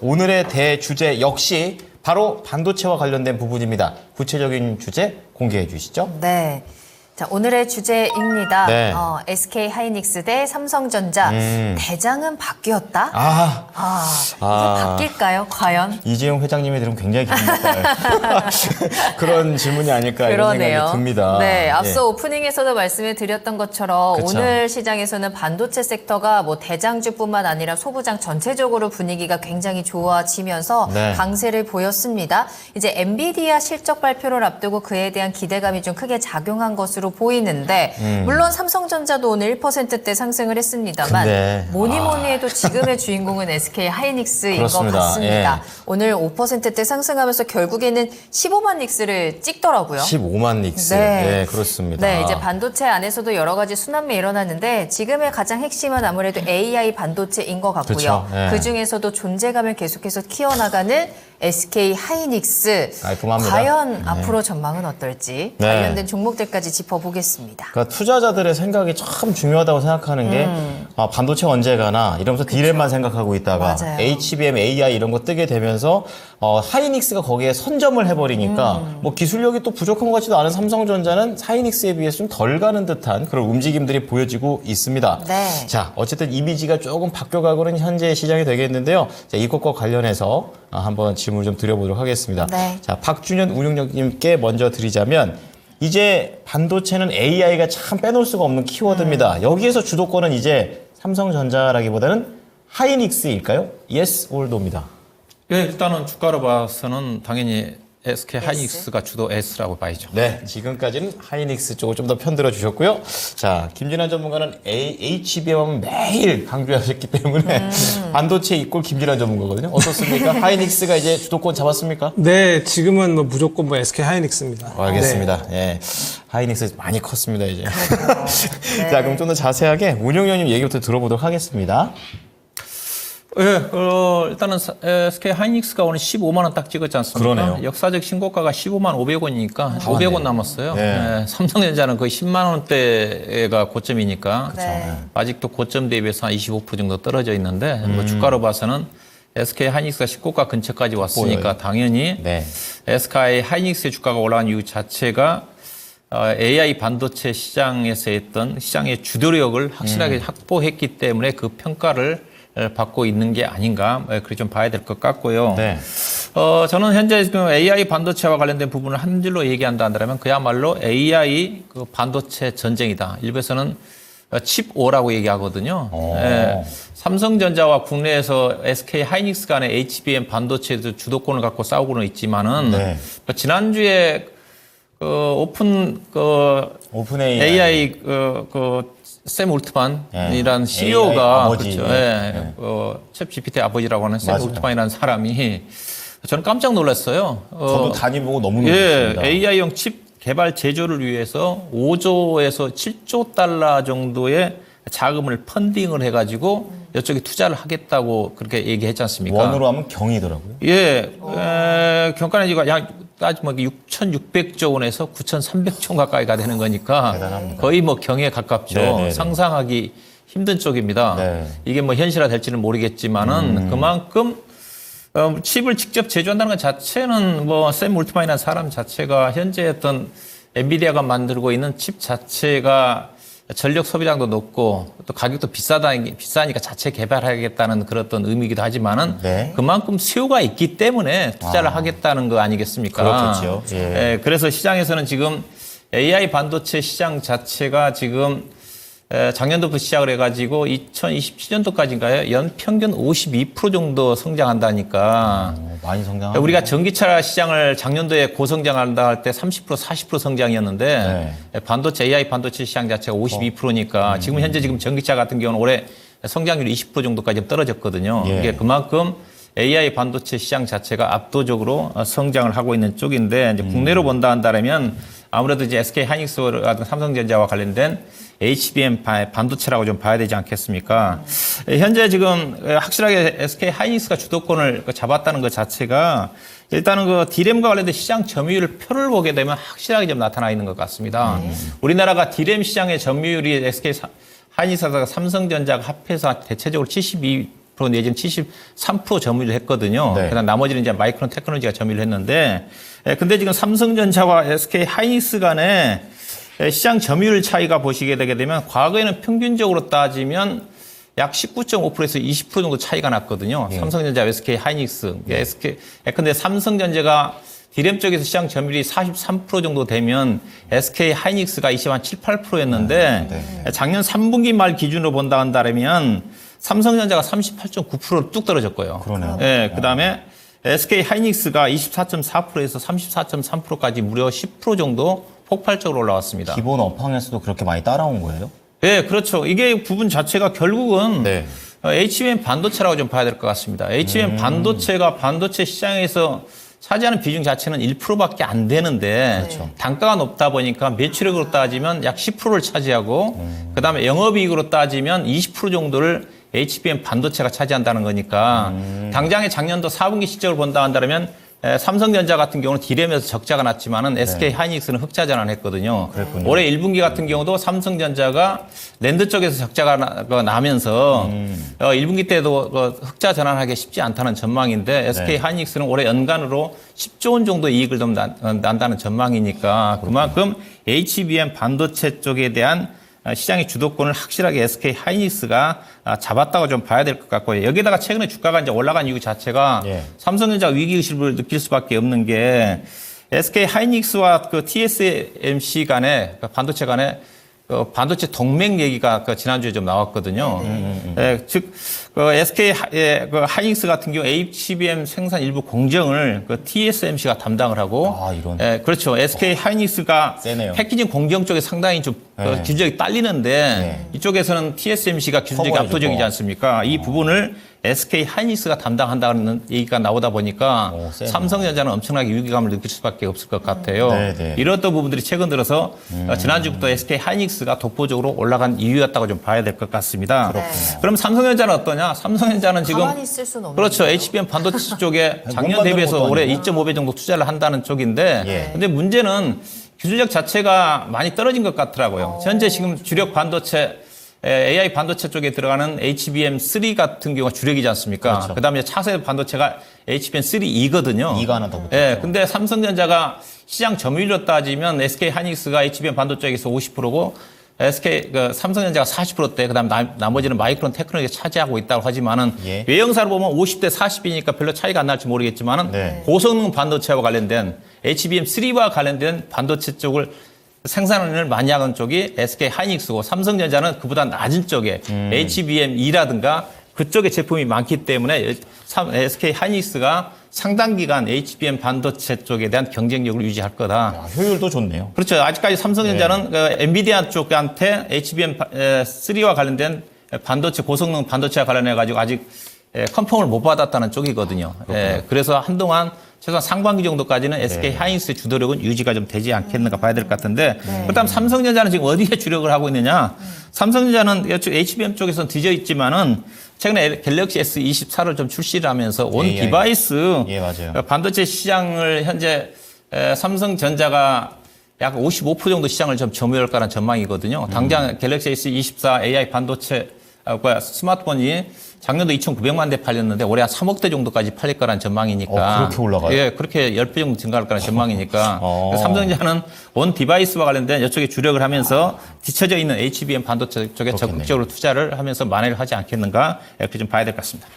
오늘의 대주제 역시 바로 반도체와 관련된 부분입니다. 구체적인 주제 공개해 주시죠. 네. 자, 오늘의 주제입니다. 네. SK 하이닉스 대 삼성전자. 대장은 바뀌었다? 이게 바뀔까요, 과연? 이재용 회장님이 들으면 굉장히 기분 나빠요. 그런 질문이 아닐까 이런 생각이 듭니다. 네, 앞서 오프닝에서도 말씀을 드렸던 것처럼 그쵸. 오늘 시장에서는 반도체 섹터가 뭐 대장주뿐만 아니라 소부장 전체적으로 분위기가 굉장히 좋아지면서 네. 강세를 보였습니다. 이제 엔비디아 실적 발표를 앞두고 그에 대한 기대감이 좀 크게 작용한 것으로 보이는데 물론 삼성전자도 오늘 1%대 상승을 했습니다만 근데, 뭐니 해도 지금의 주인공은 SK 하이닉스인 그렇습니다. 것 같습니다. 예. 오늘 5%대 상승하면서 결국에는 15만 닉스를 찍더라고요. 15만 닉스. 네. 네, 그렇습니다. 네, 이제 반도체 안에서도 여러 가지 순환매 일어나는데 지금의 가장 핵심은 아무래도 AI 반도체인 것 같고요. 그쵸, 네. 그중에서도 존재감을 계속해서 키워나가는 SK 하이닉스. 깔끔합니다. 과연 앞으로 전망은 어떨지 네. 관련된 종목들까지 짚어보겠습니다. 그러니까 투자자들의 생각이 참 중요하다고 생각하는 게 반도체 언제 가나 이러면서 디램만 생각하고 있다가 맞아요. HBM, AI 이런 거 뜨게 되면서 하이닉스가 거기에 선점을 해버리니까 뭐 기술력이 또 부족한 것 같지도 않은 삼성전자는 하이닉스에 비해서 좀 덜 가는 듯한 그런 움직임들이 보여지고 있습니다. 네. 자, 어쨌든 이미지가 조금 바뀌어가고는 현재 시장이 되겠는데요. 자, 이것과 관련해서 한번 질문을 좀 드려보도록 하겠습니다. 네. 자, 박준현 운용님께 먼저 드리자면 이제 반도체는 AI가 참 빼놓을 수가 없는 키워드입니다. 여기에서 주도권은 이제 삼성전자라기보다는 하이닉스일까요? Yes or no입니다. 예, 일단은 주가로 봐서는 당연히 SK 하이닉스가 주도 S라고 봐야죠. 네, 지금까지는 하이닉스 쪽을 좀 더 편들어 주셨고요. 자, 김진환 전문가는 HBM 매일 강조하셨기 때문에 반도체 이꼴 김진환 전문가거든요. 어떻습니까? 하이닉스가 이제 주도권 잡았습니까? 네, 지금은 뭐 무조건 뭐 SK 하이닉스입니다. 알겠습니다. 예. 하이닉스 많이 컸습니다, 이제. 자, 그럼 좀 더 자세하게 운용위원님 얘기부터 들어보도록 하겠습니다. 예, 일단은 SK 하이닉스가 오늘 15만 원 딱 찍었지 않습니까? 그러네요. 역사적 신고가가 15만 500원이니까 500원 남았어요. 네. 예, 삼성전자는 거의 10만 원대가 고점이니까 네. 아직도 고점 대비해서 한 25% 정도 떨어져 있는데 뭐 주가로 봐서는 SK 하이닉스가 신고가 근처까지 왔으니까 보여요. 당연히 네. SK 하이닉스의 주가가 올라간 이유 자체가 AI 반도체 시장에서 했던 시장의 주도력을 확실하게 확보했기 때문에 그 평가를 받고 있는 게 아닌가 그렇게 좀 봐야 될 것 같고요. 네. 저는 현재 지금 AI 반도체와 관련된 부분을 한 줄로 얘기한다 한다면 그야말로 AI 그 반도체 전쟁이다. 일부에서는 칩5라고 얘기하거든요. 예, 삼성전자와 국내에서 SK 하이닉스 간의 HBM 반도체도 주도권을 갖고 싸우고는 있지만은 네. 지난주에 오픈 AI 샘 울트만이라는 AI CEO가 아버지. 그렇죠. 예, 챗 GPT 아버지라고 하는 샘 맞아요. 울트만이라는 사람이 저는 깜짝 놀랐어요. 저도 단위 보고 너무 예, 놀랐습니다. AI용 칩 개발 제조를 위해서 5조에서 7조 달러 정도의 자금을 펀딩을 해가지고 이쪽에 투자를 하겠다고 그렇게 얘기했지 않습니까? 원으로 하면 경이더라고요. 예, 경가내지가 약 따지면 6,600조 원에서 9,300조 가까이가 되는 거니까 대단합니다. 거의 뭐 경에 가깝죠. 네네네. 상상하기 힘든 쪽입니다. 네. 이게 뭐 현실화 될지는 모르겠지만은 그만큼 칩을 직접 제조한다는 것 자체는 뭐 샘 울트만이라는 사람 자체가 현재 어떤 엔비디아가 만들고 있는 칩 자체가 전력 소비량도 높고 또 가격도 비싸니까 자체 개발하겠다는 그런 어떤 의미이기도 하지만은 네. 그만큼 수요가 있기 때문에 투자를 하겠다는 거 아니겠습니까? 그렇겠죠. 예. 예, 그래서 시장에서는 지금 AI 반도체 시장 자체가 지금 작년도부터 시작을 해가지고 2027년도까지인가요? 연평균 52% 정도 성장한다니까. 많이 성장하고. 우리가 전기차 시장을 작년도에 고성장한다 할 때 30%, 40% 성장이었는데 반도체, AI 반도체 시장 자체가 52%니까 지금 현재 지금 전기차 같은 경우는 올해 성장률이 20% 정도까지 떨어졌거든요. 예. 이게 그만큼 AI 반도체 시장 자체가 압도적으로 성장을 하고 있는 쪽인데 이제 국내로 본다 한다면 아무래도 이제 SK 하이닉스라든가 삼성전자와 관련된 HBM 반도체라고 좀 봐야 되지 않겠습니까? 현재 지금 확실하게 SK 하이닉스가 주도권을 잡았다는 것 자체가 일단은 그 디램과 관련된 시장 점유율 표를 보게 되면 확실하게 좀 나타나 있는 것 같습니다. 우리나라가 디램 시장의 점유율이 SK 하이닉스하고 삼성전자가 합해서 대체적으로 72% 내지는 73% 점유를 했거든요. 네. 그다음 나머지는 이제 마이크론 테크놀로지가 점유를 했는데, 근데 지금 삼성전자와 SK 하이닉스 간에 시장 점유율 차이가 보시게 되게 되면 과거에는 평균적으로 따지면 약 19.5%에서 20% 정도 차이가 났거든요. 삼성전자, SK 하이닉스. 근데 삼성전자가 디램 쪽에서 시장 점유율이 43% 정도 되면 SK 하이닉스가 27, 8%였는데 작년 3분기 말 기준으로 본다 한다면 삼성전자가 38.9%로 뚝 떨어졌고요. 그러네요. 예, 그다음에 SK 하이닉스가 24.4%에서 34.3%까지 무려 10% 정도 폭발적으로 올라왔습니다. 기본 업황에서도 그렇게 많이 따라온 거예요? 네, 그렇죠. 이게 부분 자체가 결국은 네. HBM 반도체라고 좀 봐야 될 것 같습니다. HBM 반도체가 반도체 시장에서 차지하는 비중 자체는 1%밖에 안 되는데 단가가 높다 보니까 매출액으로 따지면 약 10%를 차지하고 그다음에 영업이익으로 따지면 20% 정도를 HBM 반도체가 차지한다는 거니까 당장의 작년도 4분기 실적을 본다 한다면 삼성전자 같은 경우는 디램에서 적자가 났지만은 SK 하이닉스는 흑자 전환했거든요. 그랬군요. 올해 1분기 같은 경우도 삼성전자가 랜드 쪽에서 적자가 나면서 1분기 때도 흑자 전환하기 쉽지 않다는 전망인데 SK 하이닉스는 올해 연간으로 10조 원 정도 이익을 좀 난다는 전망이니까 그만큼 HBM 반도체 쪽에 대한 시장의 주도권을 확실하게 SK 하이닉스가 잡았다고 좀 봐야 될 것 같고요. 여기다가 최근에 주가가 이제 올라간 이유 자체가 삼성전자 위기의식을 느낄 수밖에 없는 게 SK 하이닉스와 그 TSMC 간에 반도체 간에 반도체 동맹 얘기가 지난주에 좀 나왔거든요. 즉, SK 하이닉스 같은 경우 HBM 생산 일부 공정을 TSMC가 담당을 하고, 이런. 그렇죠. SK 하이닉스가 세네요. 패키징 공정 쪽에 상당히 좀 기술력이 딸리는데 이쪽에서는 TSMC가 기술력이 커버해주고. 압도적이지 않습니까? 이 부분을 SK 하이닉스가 담당한다는 얘기가 나오다 보니까 세네요. 삼성전자는 엄청나게 위기감을 느낄 수밖에 없을 것 같아요. 네네. 이렇던 부분들이 최근 들어서 지난주부터 SK 하이닉스가 독보적으로 올라간 이유였다고 좀 봐야 될 것 같습니다. 그럼 삼성전자는 어떠냐? 삼성전자는 지금 가만히 있을 수는 없는 그렇죠. HBM 반도체 쪽에 작년 못 대비해서 만드는 것도 올해 아니고. 2.5배 정도 투자를 한다는 쪽인데 근데 문제는 기술력 자체가 많이 떨어진 것 같더라고요. 현재 지금 주력 반도체 AI 반도체 쪽에 들어가는 HBM3 같은 경우가 주력이지 않습니까? 그렇죠. 그다음에 차세 반도체가 HBM3E거든요. E가 하나 더 붙었죠. 예, 근데 삼성전자가 시장 점유율로 따지면 SK 하이닉스가 HBM 반도체에서 50%고 삼성전자가 40%대, 그다음 나머지는 마이크론 테크놀로지가 차지하고 있다고 하지만은 외형사로 보면 50대 40이니까 별로 차이가 안 날지 모르겠지만은 고성능 반도체와 관련된 HBM3와 관련된 반도체 쪽을 생산을 많이 하는 쪽이 SK 하이닉스고 삼성전자는 그보다 낮은 쪽에 HBM2라든가 그쪽에 제품이 많기 때문에 SK 하이닉스가 상당 기간 HBM 반도체 쪽에 대한 경쟁력을 유지할 거다. 효율도 좋네요. 그렇죠. 아직까지 삼성전자는 엔비디아 쪽한테 HBM3와 관련된 반도체 고성능 반도체와 관련해 가지고 아직 컨펌을 못 받았다는 쪽이거든요. 그래서 한동안 최소한 상반기 정도까지는 SK 하이닉스의 주도력은 유지가 좀 되지 않겠는가 봐야 될 것 같은데 그다음 삼성전자는 지금 어디에 주력을 하고 있느냐? 삼성전자는 HBM 쪽에서는 뒤져 있지만은 최근에 갤럭시 S24를 좀 출시를 하면서 온 디바이스 맞아요. 반도체 시장을 현재 삼성전자가 약 55% 정도 시장을 좀 점유할 거라는 전망이거든요. 당장 갤럭시 S24 AI 반도체 스마트폰이 작년도 2,900만 대 팔렸는데 올해 한 3억 대 정도까지 팔릴 거라는 전망이니까. 그렇게 올라가요? 예, 그렇게 10배 정도 증가할 거라는 전망이니까. 삼성전자는 온 디바이스와 관련된 이쪽에 주력을 하면서 뒤처져 있는 HBM 반도체 쪽에 적극적으로 투자를 하면서 만회를 하지 않겠는가 이렇게 좀 봐야 될 것 같습니다.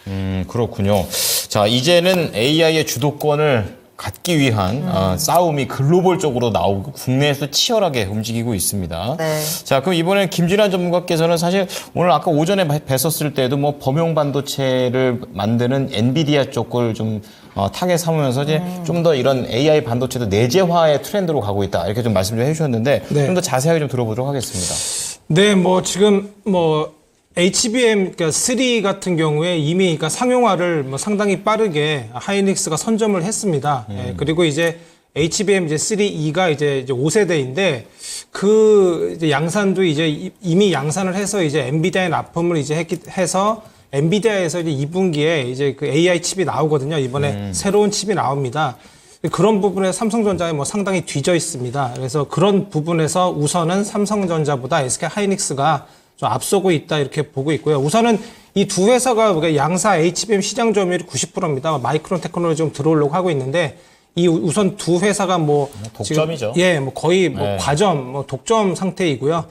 그렇군요. 자, 이제는 AI의 주도권을 갖기 위한 싸움이 글로벌적으로 나오고 국내에서 치열하게 움직이고 있습니다. 네. 자, 그럼 이번에 김진환 전문가께서는 사실 오늘 아까 오전에 뵀었을 때도 뭐 범용 반도체를 만드는 엔비디아 쪽을 좀 타겟 삼으면서 이제 좀 더 이런 AI 반도체도 내재화의 트렌드로 가고 있다. 이렇게 좀 말씀 좀 해주셨는데 좀 더 자세하게 좀 들어보도록 하겠습니다. 네, 뭐 지금 뭐 HBM 그러니까 3 같은 경우에 이미 그러니까 상용화를 뭐 상당히 빠르게 하이닉스가 선점을 했습니다. 예, 그리고 이제 HBM 이제 3E가 이제 5세대인데 그 이제 양산도 이제 이미 양산을 해서 이제 엔비디아에 납품을 이제 해서 엔비디아에서 이제 2분기에 이제 그 AI 칩이 나오거든요. 이번에 새로운 칩이 나옵니다. 그런 부분에 삼성전자에 뭐 상당히 뒤져 있습니다. 그래서 그런 부분에서 우선은 삼성전자보다 SK 하이닉스가 좀 앞서고 있다 이렇게 보고 있고요. 우선은 이 두 회사가 우리가 양사 HBM 시장 점유율이 90%입니다. 마이크론 테크놀로지 좀 들어오려고 하고 있는데 이 우선 두 회사가 뭐 독점이죠. 지금, 예, 뭐 거의 뭐 과점, 뭐 독점 상태이고요.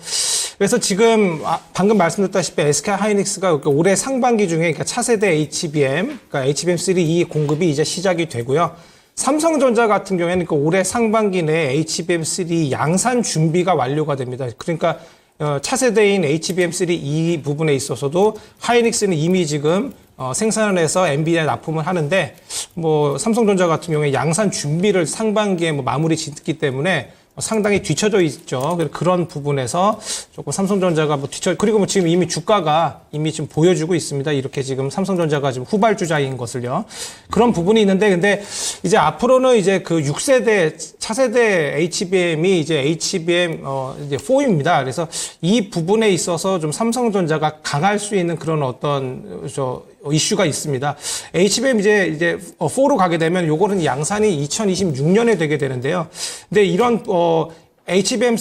그래서 지금 방금 말씀드렸다시피 SK 하이닉스가 올해 상반기 중에 그러니까 차세대 HBM, 그러니까 HBM3E 공급이 이제 시작이 되고요. 삼성전자 같은 경우에는 올해 상반기 내에 HBM3 양산 준비가 완료가 됩니다. 그러니까 차세대인 HBM3E 부분에 있어서도 하이닉스는 이미 지금 생산을 해서 엔비디아에 납품을 하는데 뭐 삼성전자 같은 경우에 양산 준비를 상반기에 뭐 마무리 짓기 때문에 상당히 뒤쳐져 있죠. 그런 부분에서 조금 삼성전자가 뭐 그리고 뭐 지금 이미 주가가 이미 지금 보여주고 있습니다. 이렇게 지금 삼성전자가 지금 후발주자인 것을요. 그런 부분이 있는데 근데 이제 앞으로는 이제 그 6세대 차세대 HBM이 이제 HBM 이제 4입니다. 그래서 이 부분에 있어서 좀 삼성전자가 강할 수 있는 그런 어떤 이슈가 있습니다. HBM 이제 4로 가게 되면 요거는 양산이 2026년에 되게 되는데요. 근데 이런 HBM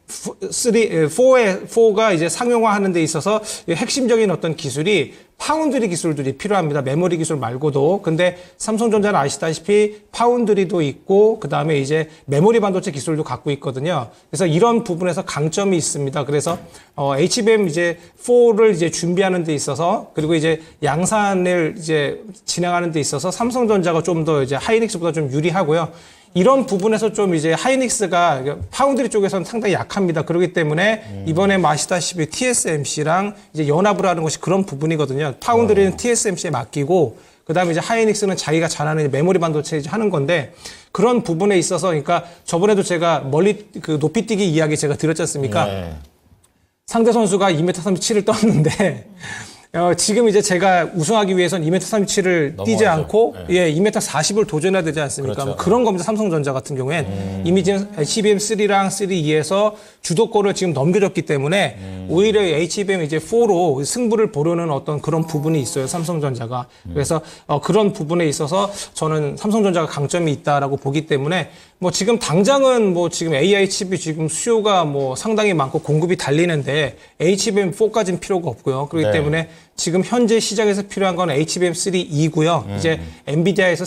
4가 이제 상용화하는 데 있어서 핵심적인 어떤 기술이 파운드리 기술들이 필요합니다. 메모리 기술 말고도. 근데 삼성전자는 아시다시피 파운드리도 있고 그다음에 이제 메모리 반도체 기술도 갖고 있거든요. 그래서 이런 부분에서 강점이 있습니다. 그래서 HBM 이제 4를 이제 준비하는 데 있어서 그리고 이제 양산을 이제 진행하는 데 있어서 삼성전자가 좀 더 이제 하이닉스보다 좀 유리하고요. 이런 부분에서 좀 이제 하이닉스가 파운드리 쪽에서는 상당히 약합니다. 그렇기 때문에 이번에 아시다시피 TSMC랑 이제 연합을 하는 것이 그런 부분이거든요. 파운드리는 TSMC에 맡기고 그다음에 이제 하이닉스는 자기가 잘하는 메모리 반도체 하는 건데 그런 부분에 있어서 그러니까 저번에도 제가 멀리 높이 뛰기 이야기 제가 드렸지 않습니까? 네. 상대 선수가 2m37을 떴는데 지금 이제 제가 우승하기 위해서는 2m37을 뛰지 않고 예, 2m40을 도전해야 되지 않습니까? 그렇죠. 뭐 그런 겁니다. 삼성전자 같은 경우엔 이미 지금 HBM3랑 3E에서 주도권을 지금 넘겨줬기 때문에 오히려 HBM 이제 4로 승부를 보려는 어떤 그런 부분이 있어요. 삼성전자가. 그래서 그런 부분에 있어서 저는 삼성전자가 강점이 있다라고 보기 때문에 뭐 지금 당장은 뭐 지금 AI 칩이 지금 수요가 뭐 상당히 많고 공급이 달리는데 HBM4까지는 필요가 없고요. 그렇기 네. 때문에 지금 현재 시장에서 필요한 건 HBM3E고요. 이제 엔비디아에서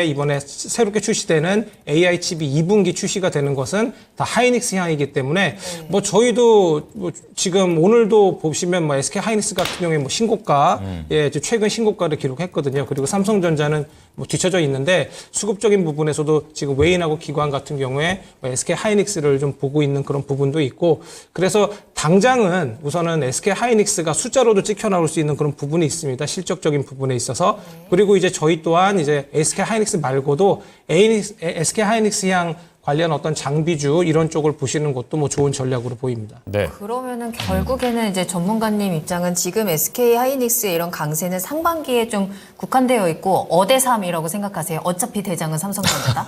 이번에 새롭게 출시되는 AI 칩이 2분기 출시가 되는 것은 다 하이닉스 향이기 때문에 뭐 저희도 뭐 지금 오늘도 보시면 뭐 SK 하이닉스 같은 경우에 뭐 신고가 예, 최근 신고가를 기록했거든요. 그리고 삼성전자는 뭐 뒤쳐져 있는데 수급적인 부분에서도 지금 웨인하고 기관 같은 경우에 뭐 SK 하이닉스를 좀 보고 있는 그런 부분도 있고 그래서 당장은 우선은 SK 하이닉스가 숫자로도 찍혀 나올 수 있는 그런 부분이 있습니다. 실적적인 부분에 있어서. 그리고 이제 저희 또한 이제 SK 하이닉스 말고도 SK 하이닉스 향 관련 어떤 장비주 이런 쪽을 보시는 것도 뭐 좋은 전략으로 보입니다. 네. 그러면은 결국에는 이제 전문가님 입장은 지금 SK 하이닉스의 이런 강세는 상반기에 좀 국한되어 있고 어대삼이라고 생각하세요. 어차피 대장은 삼성전자다.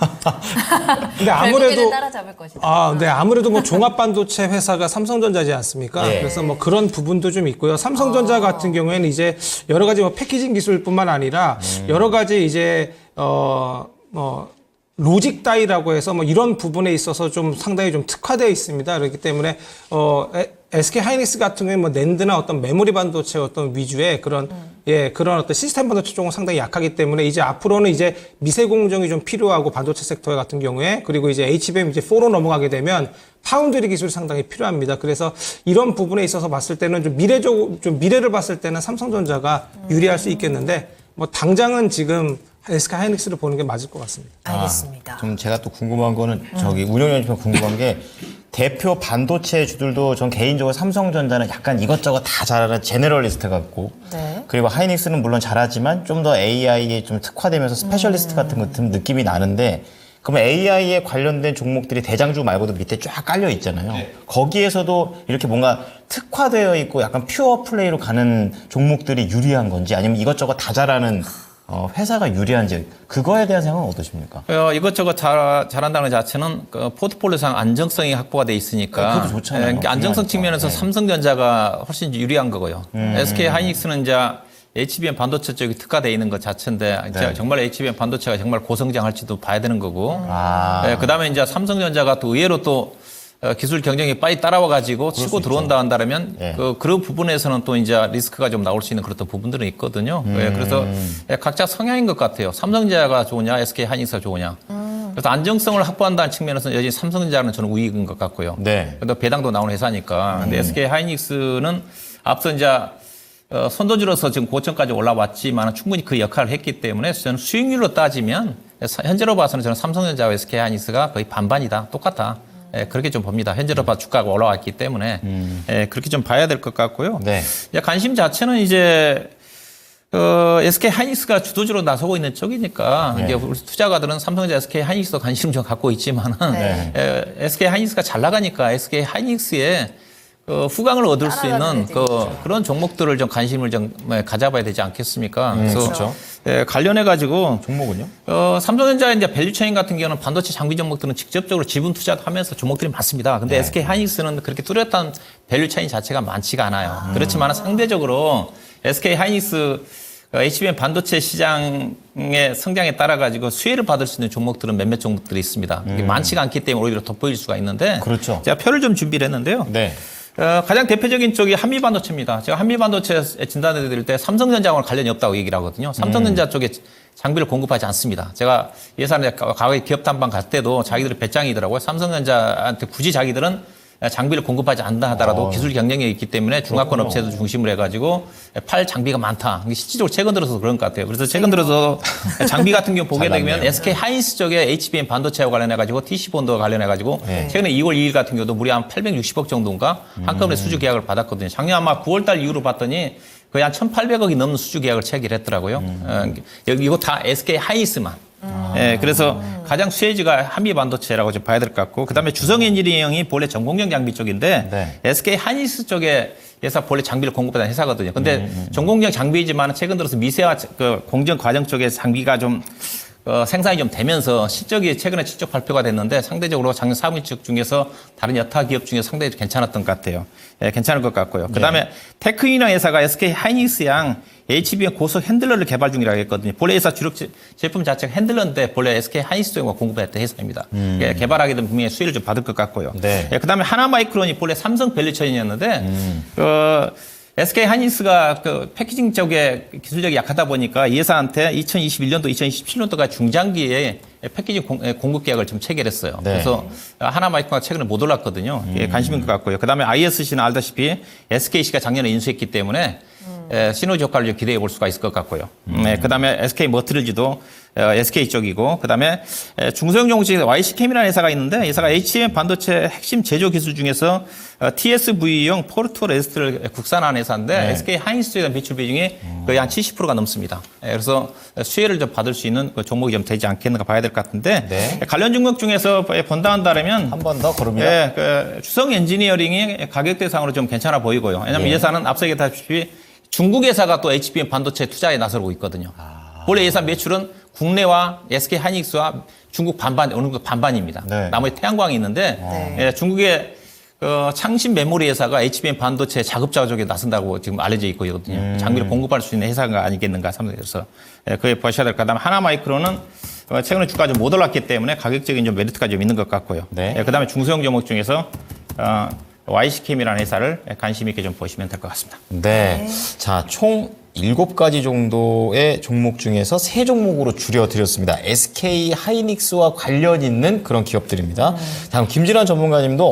근데 아무래도 결국에는 따라잡을 것이다. 네, 아무래도 뭐 종합 반도체 회사가 삼성전자지 않습니까? 네. 그래서 뭐 그런 부분도 좀 있고요. 삼성전자 같은 경우에는 이제 여러 가지 뭐 패키징 기술뿐만 아니라 여러 가지 이제 로직 다이라고 해서 뭐 이런 부분에 있어서 좀 상당히 좀 특화되어 있습니다. 그렇기 때문에 SK 하이닉스 같은 경우에 뭐 낸드나 어떤 메모리 반도체 어떤 위주의 그런 그런 어떤 시스템 반도체 쪽은 상당히 약하기 때문에 이제 앞으로는 이제 미세 공정이 좀 필요하고 반도체 섹터 같은 경우에 그리고 이제 HBM 이제 4로 넘어가게 되면 파운드리 기술이 상당히 필요합니다. 그래서 이런 부분에 있어서 봤을 때는 좀 미래를 봤을 때는 삼성전자가 유리할 수 있겠는데 뭐 당장은 지금 SK 하이닉스를 보는 게 맞을 것 같습니다. 알겠습니다. 좀 제가 또 궁금한 거는 운영위원님 궁금한 게 대표 반도체 주들도 전 개인적으로 삼성전자는 약간 이것저것 다 잘하는 제너럴리스트 같고 네. 그리고 하이닉스는 물론 잘하지만 좀 더 AI에 좀 특화되면서 스페셜리스트 같은 느낌이 나는데 그러면 AI에 관련된 종목들이 대장주 말고도 밑에 쫙 깔려 있잖아요. 거기에서도 이렇게 뭔가 특화되어 있고 약간 퓨어 플레이로 가는 종목들이 유리한 건지 아니면 이것저것 다 잘하는 회사가 유리한지 그거에 대한 생각은 어떠십니까? 이것저것 잘한다는 자체는 그 포트폴리오상 안정성이 확보가 돼 있으니까 그것도 좋잖아요. 그러니까 안정성 중요하니까. 측면에서 네. 삼성전자가 훨씬 유리한 거고요. SK 하이닉스는 이제 HBM 반도체 쪽이 특화되어 있는 것 자체인데 네. 정말 HBM 반도체가 정말 고성장할지도 봐야 되는 거고 아. 그다음에 이제 삼성전자가 또 의외로 또 기술 경쟁이 빨리 따라와가지고 치고 들어온다 한다면 예. 그런 부분에서는 또 이제 리스크가 좀 나올 수 있는 그런 부분들은 있거든요. 예, 그래서 각자 성향인 것 같아요. 삼성전자가 좋으냐, SK 하이닉스가 좋으냐. 그래서 안정성을 확보한다는 측면에서는 여전히 삼성전자는 저는 우위인 것 같고요. 네. 그래도 배당도 나오는 회사니까. 근데 SK 하이닉스는 앞서 이제 선도주로서 지금 고점까지 올라왔지만 충분히 그 역할을 했기 때문에 저는 수익률로 따지면 현재로 봐서는 저는 삼성전자와 SK 하이닉스가 거의 반반이다. 똑같다. 예, 그렇게 좀 봅니다. 현재로 봐 주가가 올라왔기 때문에 예, 그렇게 좀 봐야 될 것 같고요. 네. 이제 관심 자체는 이제 SK 하이닉스가 주도주로 나서고 있는 쪽이니까 네. 이제 우리 투자가들은 삼성전자 SK 하이닉스도 관심 좀 갖고 있지만은 네. SK 하이닉스가 잘 나가니까 SK 하이닉스에 후광을 얻을 수 있는 그런 종목들을 좀 관심을 좀 가져봐야 되지 않겠습니까? 그래서 그렇죠. 예, 관련해 가지고 종목은요? 삼성전자 이제 밸류체인 같은 경우는 반도체 장비 종목들은 직접적으로 지분 투자하면서 종목들이 많습니다. 근데 SK 하이닉스는 그렇게 뚜렷한 밸류체인 자체가 많지가 않아요. 그렇지만 상대적으로 SK 하이닉스 HBM 반도체 시장의 성장에 따라 가지고 수혜를 받을 수 있는 종목들은 몇몇 종목들이 있습니다. 이게 많지가 않기 때문에 오히려 돋보일 수가 있는데 그렇죠. 제가 표를 좀 준비를 했는데요. 네. 가장 대표적인 쪽이 한미반도체입니다. 제가 한미반도체 진단해 드릴 때 삼성전자하고는 관련이 없다고 얘기를 하거든요. 삼성전자 쪽에 장비를 공급하지 않습니다. 제가 예산에 과거에 기업 탐방 갈 때도 자기들이 배짱이더라고요. 삼성전자한테 굳이 자기들은 장비를 공급하지 않는다 하더라도 기술 경쟁력이 있기 때문에 중화권 업체도 중심으로 해가지고 팔 장비가 많다. 이게 실질적으로 최근 들어서 그런 것 같아요. 그래서 최근 들어서 장비 같은 경우 보게 되면 잘났네요. SK 하이닉스 쪽에 HBM 반도체와 관련해가지고 TC본드와 관련해가지고 최근에 2월 2일 같은 경우도 무려 한 860억 정도인가 한꺼번에 수주 계약을 받았거든요. 작년 아마 9월달 이후로 봤더니 거의 한 1,800억이 넘는 수주 계약을 체결했더라고요. 이거 다 SK 하이닉스만. 예, 그래서 가장 수혜지가 한미 반도체라고 좀 봐야 될 것 같고, 그 다음에 주성 엔지니어링이 본래 전공정 장비 쪽인데, 네. SK 하이닉스 쪽에 회사 본래 장비를 공급하는 회사거든요. 근데 전공정 장비이지만 최근 들어서 미세화 공정 과정 쪽에 장비가 좀 생산이 좀 되면서 실적이 최근에 실적 발표가 됐는데 상대적으로 작년 4분기 중에서 다른 여타 기업 중에 상당히 괜찮았던 것 같아요. 예, 괜찮을 것 같고요. 그다음에 테크인이라는 회사가 SK 하이닉스 양 HBM 고속 핸들러를 개발 중이라고 했거든요. 본래 회사 주력 제품 자체가 핸들러인데 본래 SK 하이닉스 쪽에 공급했던 회사입니다. 예, 개발하게 되면 분명히 수혜를 좀 받을 것 같고요. 네. 예, 그다음에 하나마이크론이 본래 삼성 밸류체인이었는데 SK 하이닉스가 패키징 쪽에 기술력이 약하다 보니까 이 회사한테 2021년도, 2027년도까지 중장기에 패키징 공급 계약을 좀 체결했어요. 네. 그래서 하나마이크가 최근에 못 올랐거든요. 예, 관심인 것 같고요. 그다음에 ISC는 알다시피 SKC가 작년에 인수했기 때문에 시너지 효과를 좀 기대해 볼 수가 있을 것 같고요. 그다음에 SK 머트리지도 SK 쪽이고, 그다음에 중소형 종목중에 YC캠이라는 회사가 있는데, 회사가 HBM 반도체 핵심 제조 기술 중에서 TSV용 포르토 레스트를 국산한 회사인데 네. SK 하이닉스에 대한 매출 비중이 거의 한 70%가 넘습니다. 그래서 수혜를 좀 받을 수 있는 그 종목이 좀 되지 않겠는가 봐야 될 것 같은데, 네. 관련 종목 중에서 본다 한다면 한 번 더 걸읍니다. 예, 주성 엔지니어링이 가격 대상으로 좀 괜찮아 보이고요. 왜냐하면 이 회사는 앞서 얘기했다시피 중국 회사가 또 HBM 반도체 투자에 나서고 있거든요. 본래 회사 매출은 국내와 SK 하이닉스와 중국 반반, 어느 정도 반반입니다. 네. 나머지 태양광이 있는데 네. 중국의 창신 메모리 회사가 HBM 반도체 자급자 쪽에 나선다고 지금 알려져 있거든요. 장비를 공급할 수 있는 회사가 아니겠는가 삼성에서 그게 보셔야 될 것 같아요. 하나마이크로는 최근에 주가가 좀 못 올랐기 때문에 가격적인 좀 메리트가 좀 있는 것 같고요. 네. 그다음에 중소형 종목 중에서 YC캠이라는 회사를 관심 있게 좀 보시면 될 것 같습니다. 네. 자, 총 7가지 정도의 종목 중에서 3종목으로 줄여드렸습니다. SK 하이닉스와 관련 있는 그런 기업들입니다. 다음 김진환 전문가님도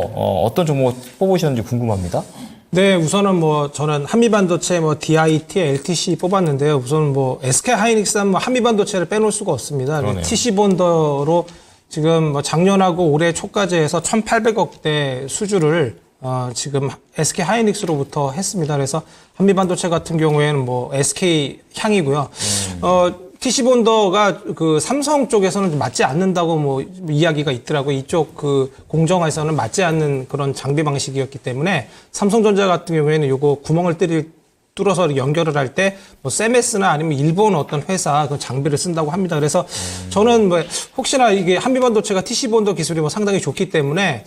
어떤 종목 뽑으셨는지 궁금합니다. 네, 우선은 저는 한미반도체 DIT, LTC 뽑았는데요. 우선 SK 하이닉스 하면 한미반도체를 빼놓을 수가 없습니다. 그러네요. TC본더로 지금 작년하고 올해 초까지 해서 1,800억대 수주를 지금 SK 하이닉스로부터 했습니다. 그래서 한미반도체 같은 경우에는 SK 향이고요. TC본더가 그 삼성 쪽에서는 맞지 않는다고 이야기가 있더라고요. 이쪽 그 공정에서는 맞지 않는 그런 장비 방식이었기 때문에 삼성전자 같은 경우에는 요거 구멍을 뚫어서 연결을 할 때 세메스나 아니면 일본 어떤 회사 그 장비를 쓴다고 합니다. 그래서 저는 혹시나 이게 한미반도체가 TC본더 기술이 상당히 좋기 때문에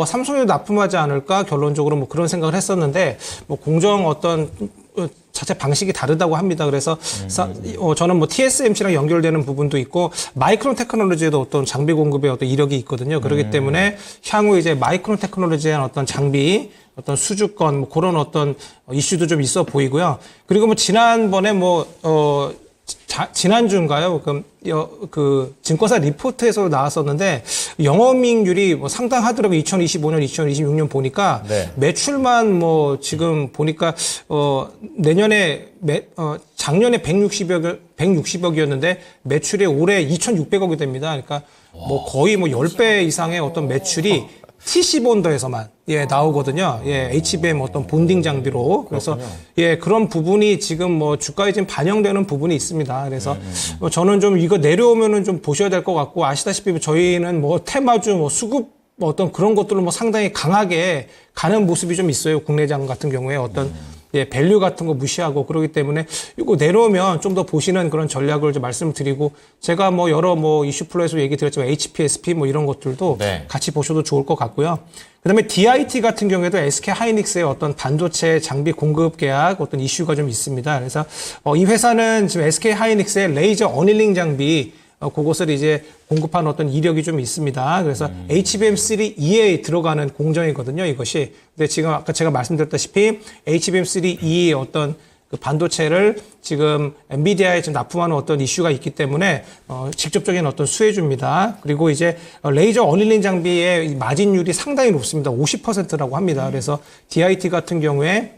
삼성에도 납품하지 않을까 결론적으로 그런 생각을 했었는데 공정 어떤 자체 방식이 다르다고 합니다. 그래서 저는 뭐 TSMC랑 연결되는 부분도 있고 마이크론 테크놀로지에도 어떤 장비 공급에 어떤 이력이 있거든요. 그렇기 때문에 향후 이제 마이크론 테크놀로지에 대한 어떤 장비 어떤 수주권 뭐 그런 어떤 이슈도 좀 있어 보이고요. 그리고 뭐 지난번에 지난주인가요? 그 증권사 리포트에서 나왔었는데 영업이익률이 뭐 상당하더라고요. 2025년, 2026년 보니까 네. 매출만 뭐 지금 보니까 내년에 작년에 160억이었는데 매출이 올해 2,600억이 됩니다. 그러니까 뭐 거의 뭐 10배 이상의 어떤 매출이 TC 본더에서만 나오거든요. HBM 어떤 본딩 장비로. 그래서 그런 부분이 지금 뭐 주가에 지금 반영되는 부분이 있습니다. 그래서 저는 좀 이거 내려오면은 좀 보셔야 될 것 같고 아시다시피 저희는 뭐 테마주 뭐 수급 뭐 어떤 그런 것들을 뭐 상당히 강하게 가는 모습이 좀 있어요. 국내장 같은 경우에 어떤 밸류 같은 거 무시하고 그러기 때문에 이거 내려오면 좀 더 보시는 그런 전략을 좀 말씀드리고 제가 뭐 여러 뭐 이슈 플로에서 얘기 드렸지만 HPSP 뭐 이런 것들도 네. 같이 보셔도 좋을 것 같고요. 그다음에 DIT 같은 경우에도 SK 하이닉스의 어떤 반도체 장비 공급 계약 어떤 이슈가 좀 있습니다. 그래서 이 회사는 지금 SK 하이닉스의 레이저 어닐링 장비 그것을 이제 공급한 어떤 이력이 좀 있습니다. 그래서 HBM3E에 들어가는 공정이거든요, 이것이. 근데 지금 아까 제가 말씀드렸다시피 HBM3E 어떤 그 반도체를 지금 엔비디아에 지금 납품하는 어떤 이슈가 있기 때문에 직접적인 어떤 수혜주입니다. 그리고 이제 레이저 어닐링 장비의 마진율이 상당히 높습니다. 50%라고 합니다. 그래서 DIT 같은 경우에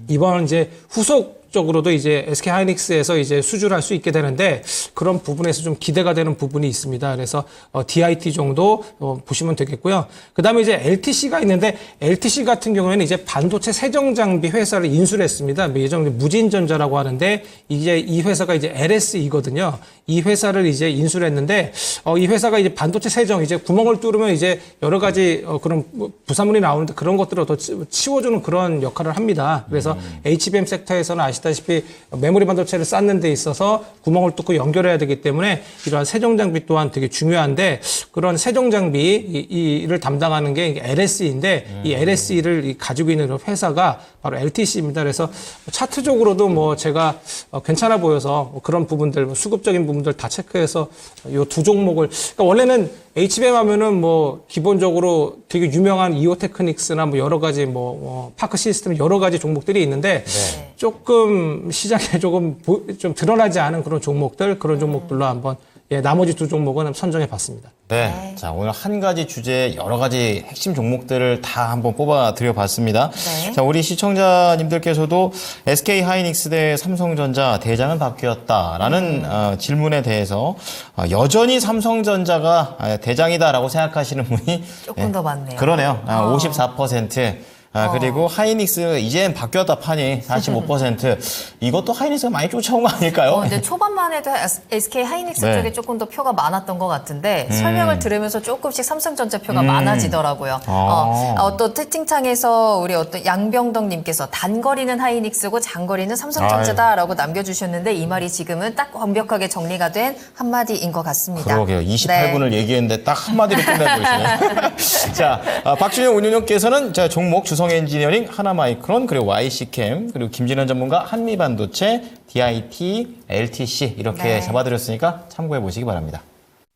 이번 이제 후속적으로도 이제 SK 하이닉스에서 이제 수주를 할 수 있게 되는데 그런 부분에서 좀 기대가 되는 부분이 있습니다. 그래서 DIT 정도 보시면 되겠고요. 그다음에 이제 LTC가 있는데 LTC 같은 경우에는 이제 반도체 세정 장비 회사를 인수를 했습니다. 예전 무진전자라고 하는데 이제 이 회사가 이제 LSE거든요. 이 회사를 이제 인수를 했는데 이 회사가 이제 반도체 세정 이제 구멍을 뚫으면 이제 여러 가지 그런 부산물이 나오는데 그런 것들을 더 치워주는 그런 역할을 합니다. 그래서 HBM 섹터에서는 아시다시피 메모리 반도체를 쌓는 데 있어서 구멍을 뚫고 연결해야 되기 때문에 이러한 세정 장비 또한 되게 중요한데 그런 세정 장비를 담당하는 게 LSE인데 이 LSE를 가지고 있는 회사가 바로 LTC입니다. 그래서 차트적으로도 뭐 제가 괜찮아 보여서 그런 부분들 수급적인 부분들 다 체크해서 이 두 종목을 그러니까 원래는 HBM 하면은 뭐 기본적으로 되게 유명한 이오테크닉스나 뭐 여러 가지 뭐 파크 시스템 여러 가지 종목들이 있는데 조금 시장에 조금 좀 드러나지 않은 그런 종목들 그런 종목들로 한번 나머지 두 종목은 선정해 봤습니다. 네. 자, 오늘 한 가지 주제 여러 가지 핵심 종목들을 다 한번 뽑아 드려 봤습니다. 네. 자, 우리 시청자님들께서도 SK 하이닉스 대 삼성전자 대장은 바뀌었다라는 질문에 대해서 여전히 삼성전자가 대장이다라고 생각하시는 분이 조금 더 많네요. 그러네요. 54%. 그리고 하이닉스 이젠 바뀌었다 판이 45%. 이것도 하이닉스가 많이 쫓아온 거 아닐까요? 근데 초반만 해도 SK 하이닉스 네. 쪽에 조금 더 표가 많았던 것 같은데 설명을 들으면서 조금씩 삼성전자 표가 많아지더라고요. 어떤 채팅창에서 우리 어떤 양병덕님께서 단거리는 하이닉스고 장거리는 삼성전자다라고 남겨주셨는데 이 말이 지금은 딱 완벽하게 정리가 된 한마디인 것 같습니다. 그러게요. 28분을 얘기했는데 딱 한마디로 끝내버리시네요. 자, 박준영 운영님께서는 자, 종목 주성엔지니어링, 하나마이크론, 그리고 YC캠, 그리고 김진현 전문가 한미반도체, DIT, LTC 이렇게 네. 잡아드렸으니까 참고해 보시기 바랍니다.